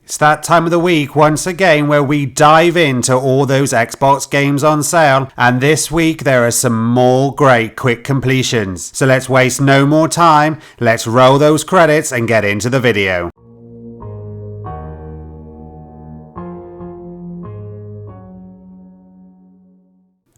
It's that time of the week once again where we dive into all those Xbox games on sale, and this week there are some more great quick completions. So let's waste no more time, let's roll those credits and get into the video.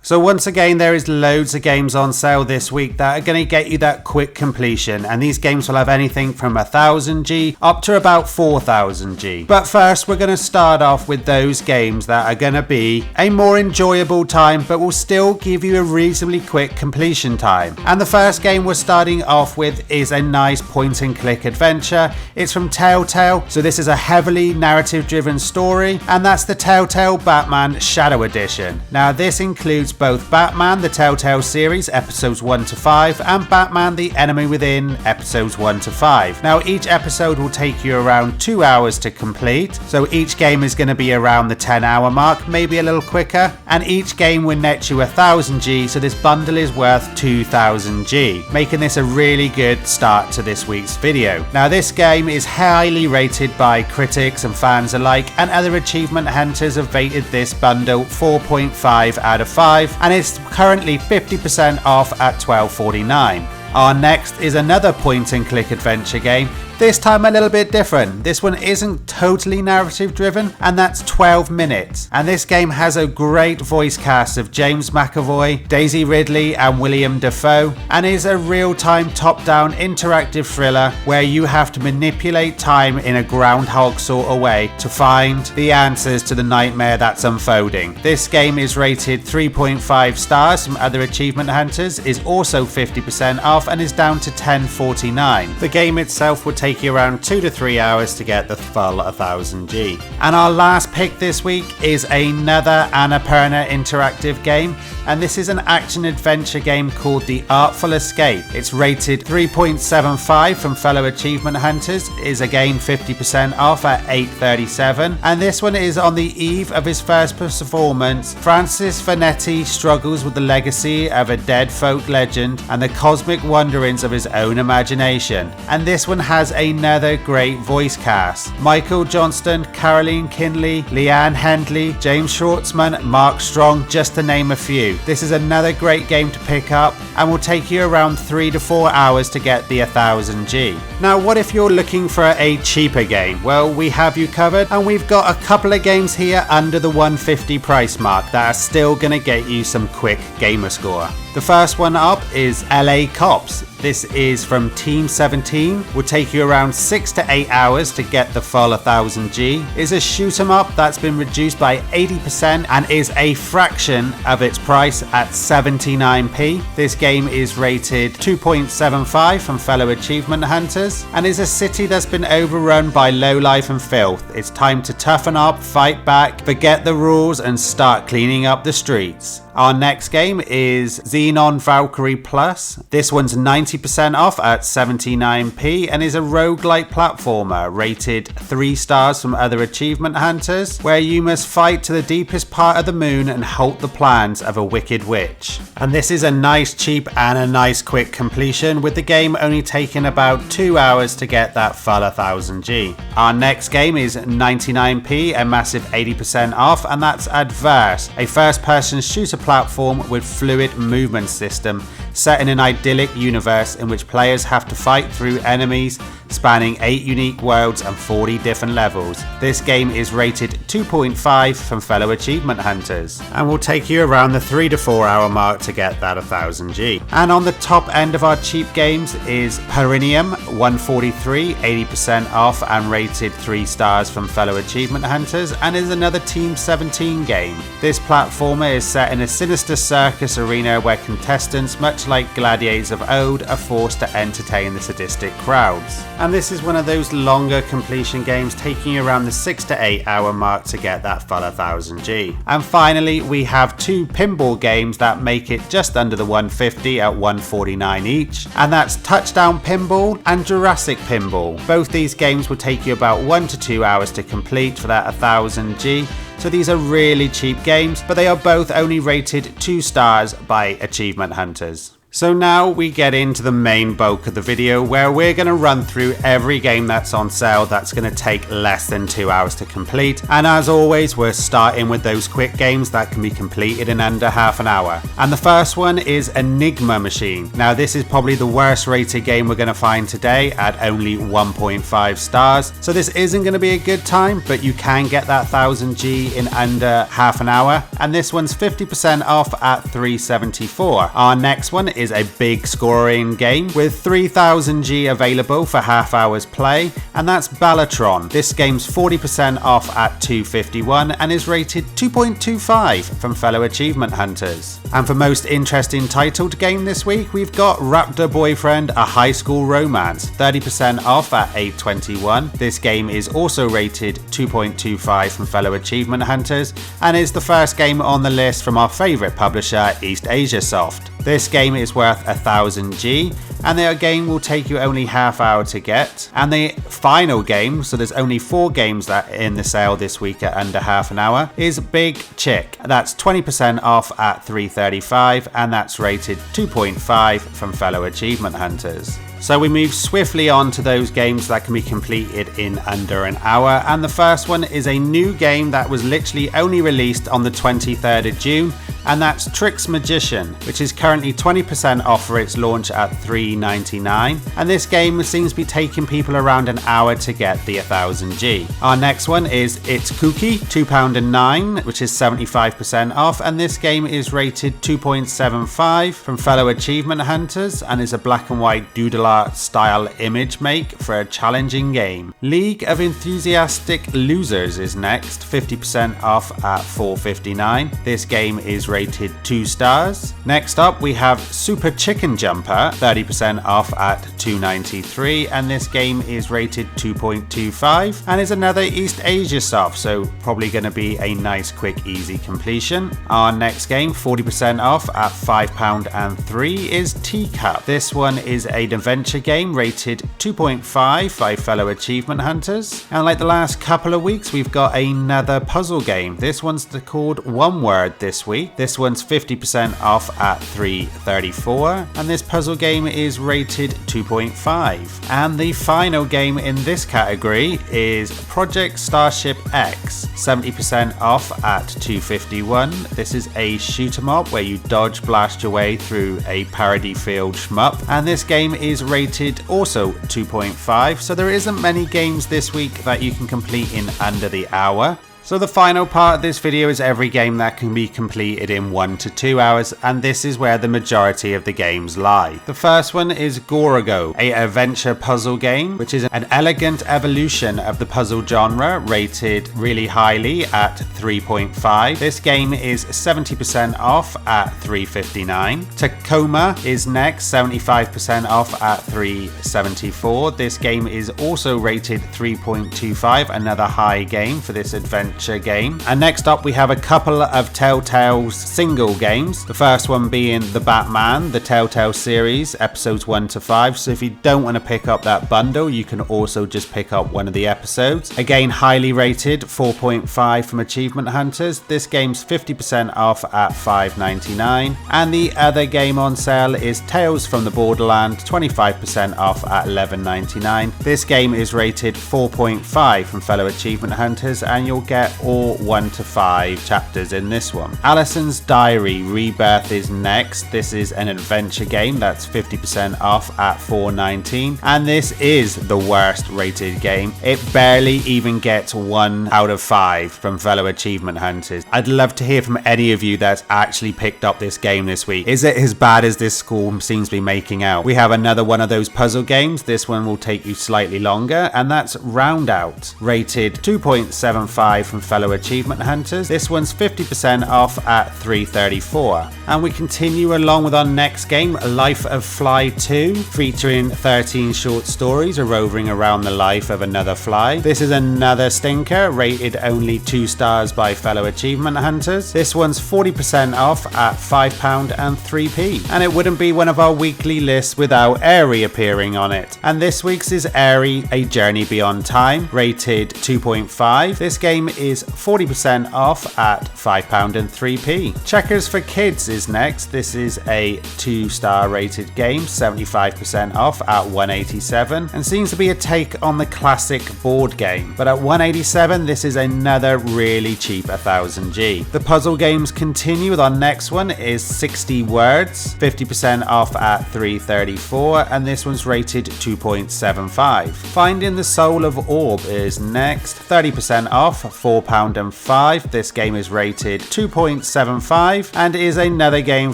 So once again, there is loads of games on sale this week that are going to get you that quick completion, and these games will have anything from 1000G up to about 4000G. But first, we're going to start off with those games that are going to be a more enjoyable time but will still give you a reasonably quick completion time. And the first game we're starting off with is a nice point and click adventure. It's from Telltale, so this is a heavily narrative driven story, and that's the Telltale Batman Shadow Edition. Now this includes both Batman the Telltale series episodes 1 to 5 and Batman the Enemy Within episodes 1 to 5. Now each episode will take you around 2 hours to complete, so each game is going to be around the 10-hour mark, maybe a little quicker, and each game will net you 1000G, so this bundle is worth 2000G, making this a really good start to this week's video. Now this game is highly rated by critics and fans alike, and other achievement hunters have rated this bundle 4.5 out of 5, and it's currently 50% off at $12.49. Our next is another point and click adventure game, this time a little bit different. This one isn't totally narrative driven, and that's 12 Minutes. And this game has a great voice cast of James McAvoy, Daisy Ridley and William Dafoe, and is a real-time top-down interactive thriller where you have to manipulate time in a groundhog sort of way to find the answers to the nightmare that's unfolding. This game is rated 3.5 stars from other achievement hunters, is also 50% off, and is down to $10.49. The game itself will take you around 2 to 3 hours to get the full 1000G. And our last pick this week is another Annapurna interactive game, and this is an action adventure game called The Artful Escape. It's rated 3.75 from fellow achievement hunters, is again 50% off at $8.37, and this one is on the eve of his first performance. Francis Vanetti struggles with the legacy of a dead folk legend and the cosmic wanderings of his own imagination, and this one has another great voice cast: Michael Johnston, Caroline Kinley, Leanne Hendley, James Schwartzman, Mark Strong, just to name a few. This is another great game to pick up and will take you around 3 to 4 hours to get the 1000G. Now what if you're looking for a cheaper game? Well, we have you covered, and we've got a couple of games here under the 150 price mark that are still going to get you some quick gamer score. The first one up is LA Cops. This is from Team 17, will take you around 6 to 8 hours to get the full 1000G. It's a shoot 'em up that's been reduced by 80% and is a fraction of its price at 79p. This game is rated 2.75 from fellow achievement hunters, and is a city that's been overrun by lowlife and filth. It's time to toughen up, fight back, forget the rules and start cleaning up the streets. Our next game is Xenon Valkyrie Plus. This one's 90% off at 79p and is a roguelike platformer rated 3 stars from other achievement hunters, where you must fight to the deepest part of the moon and halt the plans of a wicked witch. And this is a nice cheap and a nice quick completion, with the game only taking about 2 hours to get that full 1000G. Our next game is 99p, a massive 80% off, and that's Adverse, a first person shooter platform with fluid movement system set in an idyllic universe in which players have to fight through enemies spanning 8 unique worlds and 40 different levels. This game is rated 2.5 from fellow achievement hunters and will take you around the 3 to 4 hour mark to get that 1000G. And on the top end of our cheap games is Perineum 143, 80% off and rated 3 stars from fellow achievement hunters, and is another Team 17 game. This platformer is set in a sinister circus arena where contestants, much like gladiators of old, are forced to entertain the sadistic crowds. And this is one of those longer completion games, taking you around the 6 to 8 hour mark to get that full 1000G. And finally, we have 2 pinball games that make it just under the 150 at $149 each, and that's Touchdown Pinball and Jurassic Pinball. Both these games will take you about 1 to 2 hours to complete for that 1000G. So these are really cheap games, but they are both only rated 2 stars by achievement hunters. So now we get into the main bulk of the video where we're going to run through every game that's on sale that's going to take less than 2 hours to complete. And as always, we're starting with those quick games that can be completed in under half an hour. And the first one is Enigma Machine. Now this is probably the worst rated game we're going to find today at only 1.5 stars. So this isn't going to be a good time, but you can get that 1000G in under half an hour. And this one's 50% off at $374. Our next one is a big scoring game with 3000G available for half hour's play, and that's Ballatron. This game's 40% off at $251 and is rated 2.25 from fellow achievement hunters. And for most interesting titled game this week, we've got Raptor Boyfriend, a high school romance, 30% off at $821. This game is also rated 2.25 from fellow achievement hunters and is the first game on the list from our favourite publisher, East Asia Soft. This game is worth 1000G and the game will take you only half hour to get. And the final game, so there's only 4 games that are in the sale this week at under half an hour, is Big Chick. That's 20% off at $335 and that's rated 2.5 from fellow achievement hunters. So we move swiftly on to those games that can be completed in under an hour, and the first one is a new game that was literally only released on the 23rd of June, and that's Tricks Magician, which is currently 20% off for its launch at $3.99, and this game seems to be taking people around an hour to get the 1000G. Our next one is It's Kooky, £2.09, which is 75% off, and this game is rated 2.75 from fellow achievement hunters and is a black and white doodle art style image make for a challenging game. League of Enthusiastic Losers is next, 50% off at $4.59. This game is rated 2 stars. Next up we have Super Chicken Jumper, 30% off at $2.93, and this game is rated 2.25 and is another East Asia Soft, so probably going to be a nice quick easy completion. Our next game, 40% off at £5.03, is Teacup. This one is an adventure game rated 2.5 by fellow achievement hunters, and like the last couple of weeks we've got another puzzle game. This one's called One Word this week. This one's 50% off at $334 and this puzzle game is rated 2.5. And the final game in this category is Project Starship X, 70% off at $251. This is a shoot 'em up where you dodge blast your way through a parody filled shmup, and this game is rated also 2.5, so there isn't many games this week that you can complete in under the hour. So the final part of this video is every game that can be completed in 1 to 2 hours, and this is where the majority of the games lie. The first one is Gorago, a adventure puzzle game, which is an elegant evolution of the puzzle genre, rated really highly at 3.5. This game is 70% off at $359. Tacoma is next, 75% off at $374. This game is also rated 3.25, another high game for this adventure game. And next up we have a couple of Telltale's single games. The first one being The Batman, the Telltale series, episodes 1 to 5. So if you don't want to pick up that bundle, you can also just pick up one of the episodes. Again, highly rated, 4.5 from achievement hunters. This game's 50% off at $5.99. And the other game on sale is Tales from the Borderland, 25% off at $11.99. This game is rated 4.5 from fellow achievement hunters, and you'll get all 1 to 5 chapters in this one. Alison's Diary Rebirth is next. This is an adventure game that's 50% off at $4.19, and this is the worst rated game. It barely even gets 1 out of 5 from fellow achievement hunters. I'd love to hear from any of you that's actually picked up this game this week. Is it as bad as this school seems to be making out? We have another one of those puzzle games. This one will take you slightly longer, and that's Round Out, rated 2.75 from fellow achievement hunters. This one's 50% off at $334. And we continue along with our next game, Life of Fly 2, featuring 13 short stories roving around the life of another fly. This is another stinker, rated only 2 stars by fellow achievement hunters. This one's 40% off at £5 and 3p. And it wouldn't be one of our weekly lists without Airy appearing on it. And this week's is Airy, A Journey Beyond Time, rated 2.5. This game is 40% off at £5 and 3p. Checkers for Kids is next. This is a 2-star rated game, 75% off at £187, and seems to be a take on the classic board game. But at £187, this is another really cheap 1000G. The puzzle games continue with our next one is 60 Words, 50% off at £334, and this one's rated 2.75. Finding the Soul of Orb is next, 30% off, £4 and 5. This game is rated 2.75 and is another game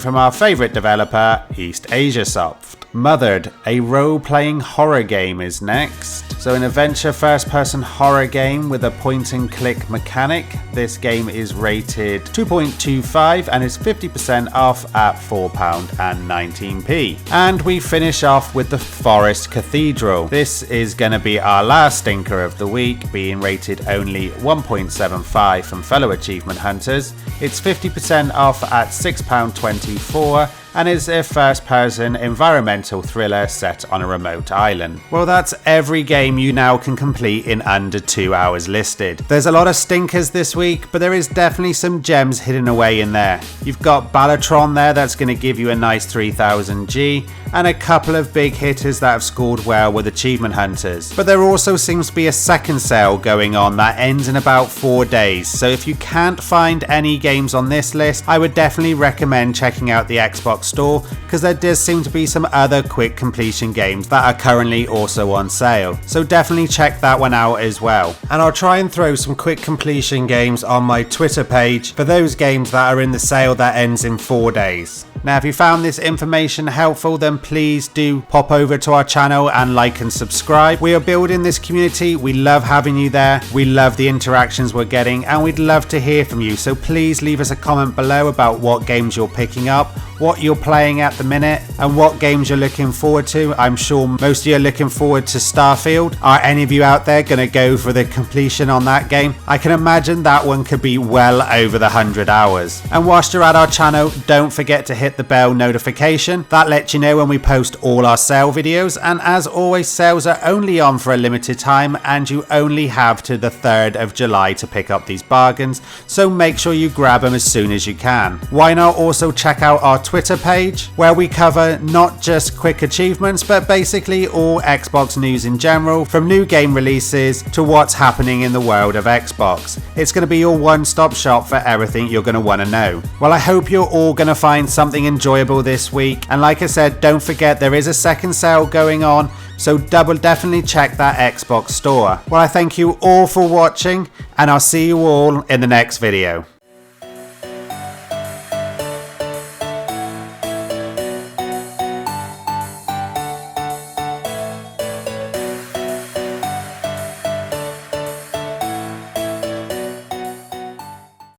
from our favourite developer, East Asia Soft. Mothered, a role-playing horror game is next. So an adventure first-person horror game with a point-and-click mechanic. This game is rated 2.25 and is 50% off at £4 and 19p. And we finish off with the Forest Cathedral. This is going to be our last stinker of the week, being rated only 1.75 from fellow achievement hunters. It's 50% off at £6.24 and is a first-person environmental thriller set on a remote island. Well, that's every game you now can complete in under 2 hours listed. There's a lot of stinkers this week, but there is definitely some gems hidden away in there. You've got Balatron there, that's going to give you a nice 3000G, and a couple of big hitters that have scored well with achievement hunters. But there also seems to be a second sale going on that ends in about 4 days, so if you can't find any games on this list, I would definitely recommend checking out the Xbox store, because there does seem to be some other quick completion games that are currently also on sale, so definitely check that one out as well. And I'll try and throw some quick completion games on my Twitter page for those games that are in the sale that ends in 4 days. Now, if you found this information helpful, then please do pop over to our channel and like and subscribe. We are building this community. We love having you there. We love the interactions we're getting, and we'd love to hear from you. So please leave us a comment below about what games you're picking up, what you're playing at the minute, and what games you're looking forward to. I'm sure most of you are looking forward to Starfield. Are any of you out there going to go for the completion on that game? I can imagine that one could be well over the 100 hours. And whilst you're at our channel, don't forget to hit the bell notification. That lets you know when we post all our sale videos, and as always, sales are only on for a limited time and you only have to the 3rd of July to pick up these bargains, so make sure you grab them as soon as you can. Why not also check out our Twitter page, where we cover not just quick achievements but basically all Xbox news in general, from new game releases to what's happening in the world of Xbox. It's going to be your one-stop shop for everything you're going to want to know. Well, I hope you're all going to find something enjoyable this week, and like I said, don't forget there is a second sale going on, so definitely check that Xbox store. Well, I thank you all for watching, and I'll see you all in the next video.